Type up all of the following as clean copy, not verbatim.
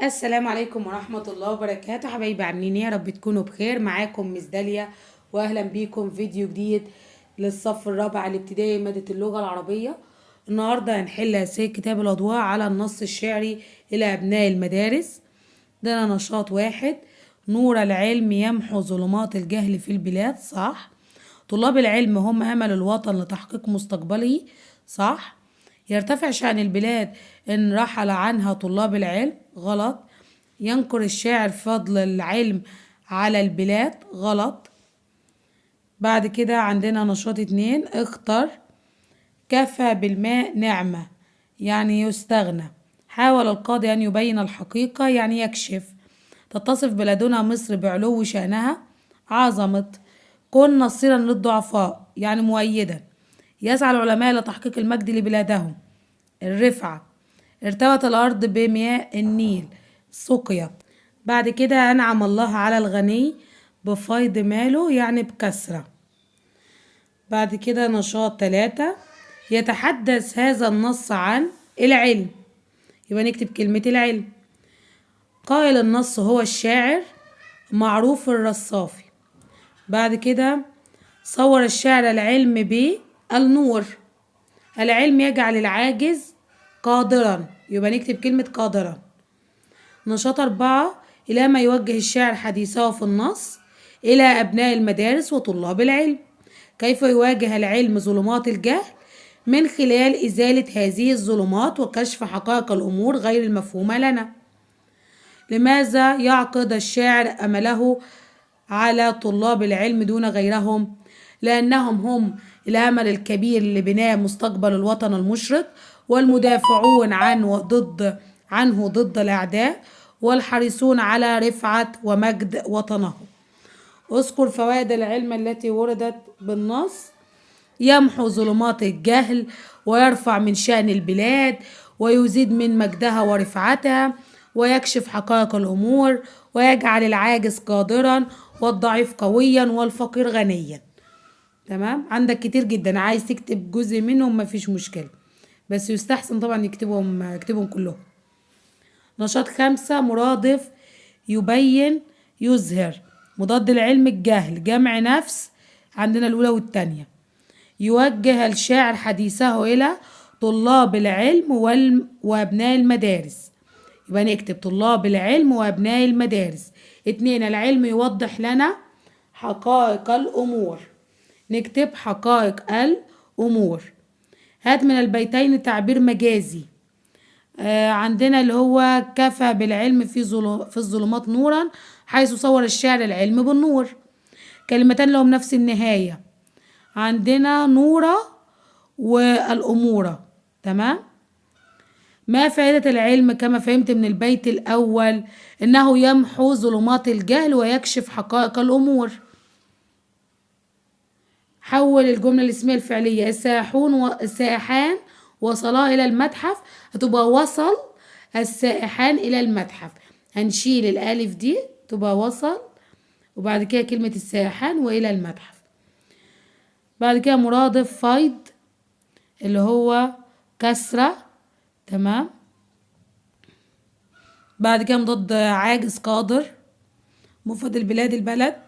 السلام عليكم ورحمة الله وبركاته. حبايبي عاملين ايه؟ يا رب تكونوا بخير. معاكم مس داليا واهلا بيكم فيديو جديد للصف الرابع الابتدائي مادة اللغة العربية. النهاردة هنحل أسئلة كتاب الأضواء على النص الشعري إلى أبناء المدارس. ده نشاط واحد. نور العلم يمحو ظلمات الجهل في البلاد، صح. طلاب العلم هم أمل الوطن لتحقيق مستقبله، صح. يرتفع شأن البلاد إن رحل عنها طلاب العلم، غلط. ينكر الشاعر فضل العلم على البلاد، غلط. بعد كده عندنا نشاط اتنين، اختر. كفى بالماء نعمة يعني يستغنى. حاول القاضي أن يبين الحقيقة يعني يكشف. تتصف بلدنا مصر بعلو شأنها، عظمت. كن نصيرا للضعفاء يعني مؤيدا. يسعى العلماء لتحقيق المجد لبلادهم، الرفعة. ارتوت الأرض بمياه النيل، سقيا. بعد كده أنعم الله على الغني بفيض ماله يعني بكثرة. بعد كده نشاط تلاتة، يتحدث هذا النص عن العلم، يبقى نكتب كلمة العلم. قائل النص هو الشاعر معروف الرصافي. بعد كده صور الشاعر العلم بالنور. العلم يجعل العاجز قادرا، يبقى نكتب كلمة قادرا. نشاط أربعة، إلى ما يوجه الشاعر حديثه في النص إلى أبناء المدارس وطلاب العلم. كيف يواجه العلم ظلمات الجهل؟ من خلال إزالة هذه الظلمات وكشف حقائق الأمور غير المفهومة لنا. لماذا يعقد الشاعر أمله على طلاب العلم دون غيرهم؟ لأنهم هم الأمل الكبير لبناء مستقبل الوطن المشرق، والمدافعون عنه ضد الأعداء، والحريصون على رفعة ومجد وطنه. اذكر فوائد العلم التي وردت بالنص. يمحو ظلمات الجهل، ويرفع من شأن البلاد، ويزيد من مجدها ورفعتها، ويكشف حقائق الأمور، ويجعل العاجز قادرا، والضعيف قويا، والفقير غنيا. تمام، عندك كتير جدا، عايز تكتب جزء منهم مفيش مشكلة، بس يستحسن طبعا يكتبهم كلهم. نشاط خمسة، مرادف يبين يظهر. مضاد العلم الجهل، جمع نفس، عندنا الأولى والتانية. يوجه الشاعر حديثه إلى طلاب العلم وأبناء المدارس، يبقى نكتب طلاب العلم وأبناء المدارس. اتنين، العلم يوضح لنا حقائق الأمور، نكتب حقائق الأمور. هات من البيتين تعبير مجازي. عندنا اللي هو كفى بالعلم في الظلمات نورا، حيث صور الشاعر العلم بالنور. كلمتان لهم نفس النهاية، عندنا نورة والأمورة. تمام. ما فائدة العلم؟ كما فهمت من البيت الأول إنه يمحو ظلمات الجهل ويكشف حقائق الأمور. حول الجملة الاسمية الفعلية. السائحان وصلا إلى المتحف، هتبقى وصل السائحان إلى المتحف، هنشيل الألف دي تبقى وصل، وبعد كده كلمة السائحان وإلى المتحف. بعد كده مرادف فيض اللي هو كسرة. تمام. بعد كده مضاد عاجز قادر، مفرد البلاد البلد.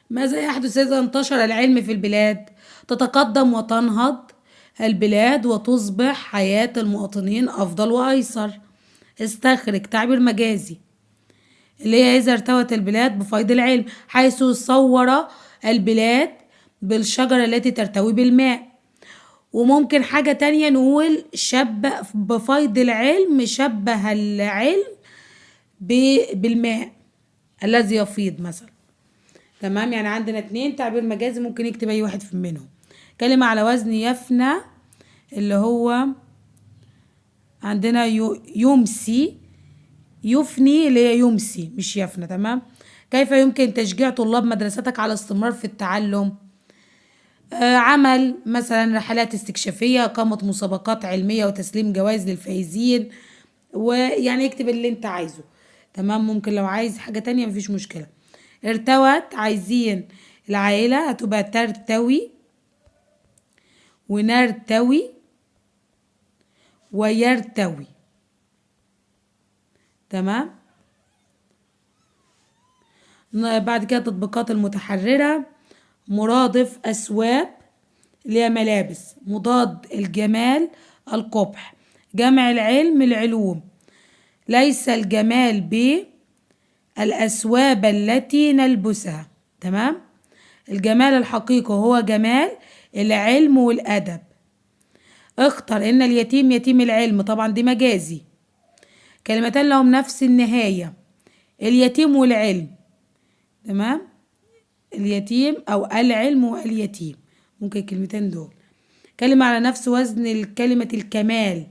ماذا يحدث إذا انتشر العلم في البلاد؟ تتقدم وتنهض البلاد، وتصبح حياة المواطنين أفضل وأيسر. استخرج تعبير مجازي اللي هي إذا ارتوت البلاد بفيض العلم، حيث صور البلاد بالشجرة التي ترتوي بالماء. وممكن حاجة تانية نقول شبه بفيض العلم، شبه العلم بالماء الذي يفيض مثلا. تمام، يعني عندنا اتنين تعبير مجازي ممكن يكتب اي واحد منهم. كلمة على وزن يفنى اللي هو عندنا يمسي، يفني اللي هي يمسي مش يفنى. تمام. كيف يمكن تشجيع طلاب مدرستك على الاستمرار في التعلم؟ عمل مثلا رحلات استكشافية، إقامة مسابقات علمية وتسليم جوائز للفائزين، ويعني اكتب اللي انت عايزه. تمام. ممكن لو عايز حاجة تانية مفيش مشكلة. ارتوت، عايزين العائلة هتبقى ترتوي ونرتوي ويرتوي. تمام. بعد كده التطبيقات المتحررة، مرادف أثواب اللي هي ملابس، مضاد الجمال القبح، جمع العلم العلوم، ليس الجمال بالأثواب التي نلبسها. تمام. الجمال الحقيقي هو جمال العلم والأدب. اختر إن اليتيم يتيم العلم، طبعا دي مجازي. كلمتان لهم نفس النهاية، اليتيم والعلم. تمام. اليتيم أو العلم واليتيم، ممكن الكلمتين دول. كلمة على نفس وزن كلمة الكمال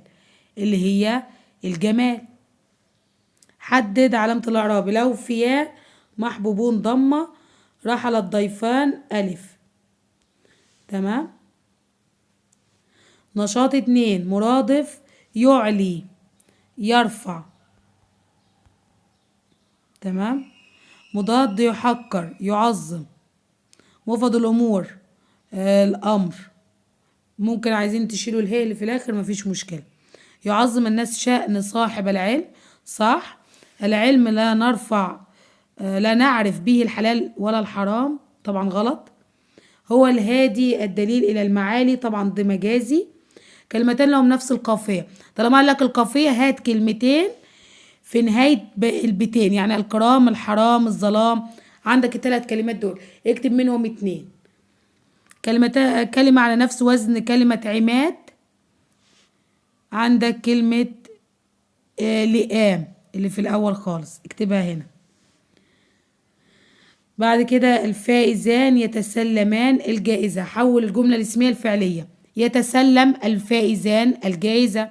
اللي هي الجمال. حدد علامة الإعراب، لو فياء محبوبون ضمة، رحل الضيفان ألف. تمام. نشاط 2، مرادف يعلي يرفع. تمام. مضاد يحقر يعظم. مفرد الأمور الأمر، ممكن عايزين تشيلوا الهاء اللي في الآخر مفيش مشكلة. يعظم الناس شأن صاحب العلم، صح. العلم لا نرفع لا نعرف به الحلال ولا الحرام، طبعا غلط. هو الهادي الدليل إلى المعالي، طبعا ده مجازي. كلمتين لهم نفس القافية، طالما قال لك القافية هات كلمتين في نهاية البيتين، يعني الكرام الحرام الظلام، عندك الثلاث كلمات دول اكتب منهم 2. كلمة على نفس وزن كلمة عماد، عندك كلمة لئام اللي في الأول خالص اكتبها هنا. بعد كده الفائزان يتسلمان الجائزة، حول الجملة الاسمية الفعلية. يتسلم الفائزان الجائزة.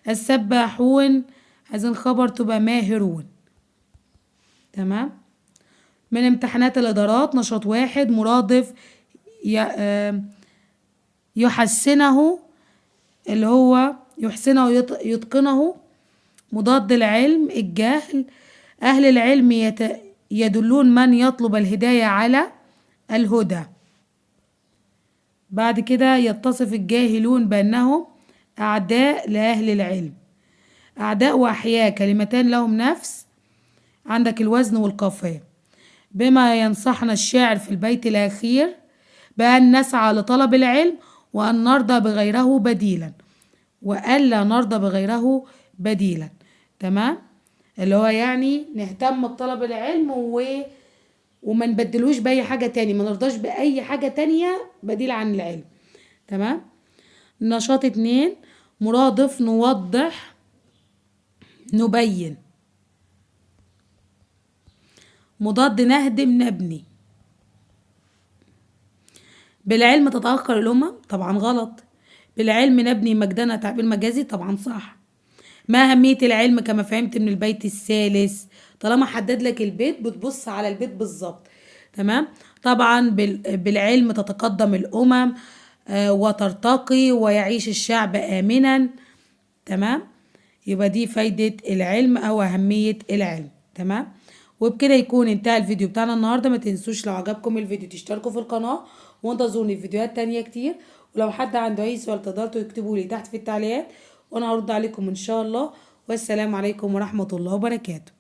السباحون عايزين خبر تبقى ماهرون. تمام. من امتحانات الإدارات، نشاط 1، مرادف يحسنه اللي هو يحسنه يتقنه. مضاد العلم الجهل. أهل العلم يدلون من يطلب الهداية على الهدى. بعد كده يتصف الجاهلون بأنهم أعداء لأهل العلم. أعداء وأحياء كلمتان لهم نفس، عندك الوزن والقافية. بما ينصحنا الشاعر في البيت الأخير بأن نسعى لطلب العلم وأن نرضى بغيره بديلا، وألا نرضى بغيره بديلا. تمام. اللي هو يعني نهتم بطلب العلم وما نبدلوش بأي حاجة تاني، ما نرضاش بأي حاجة تانية بديل عن العلم. تمام. نشاط 2، مرادف نوضح نبين. مضاد نهدم نبني. بالعلم تتأخر الأمم، طبعا غلط. بالعلم نبني مجدنا، تعبير مجازي، طبعا صح. ما أهمية العلم كما فهمت من البيت الثالث، طالما حدد لك البيت بتبص على البيت بالظبط. تمام. طبعا بالعلم تتقدم الأمم وترتقي ويعيش الشعب آمنا. تمام. يبقى دي فايدة العلم أو أهمية العلم. تمام. وبكده يكون انتهى الفيديو بتاعنا النهاردة. ما تنسوش لو عجبكم الفيديو تشتركوا في القناة وانتظروني في فيديوهات تانية كتير. ولو حد عنده أي سؤال تقدروا تكتبوا لي تحت في التعليقات وأنا هرد عليكم إن شاء الله. والسلام عليكم ورحمة الله وبركاته.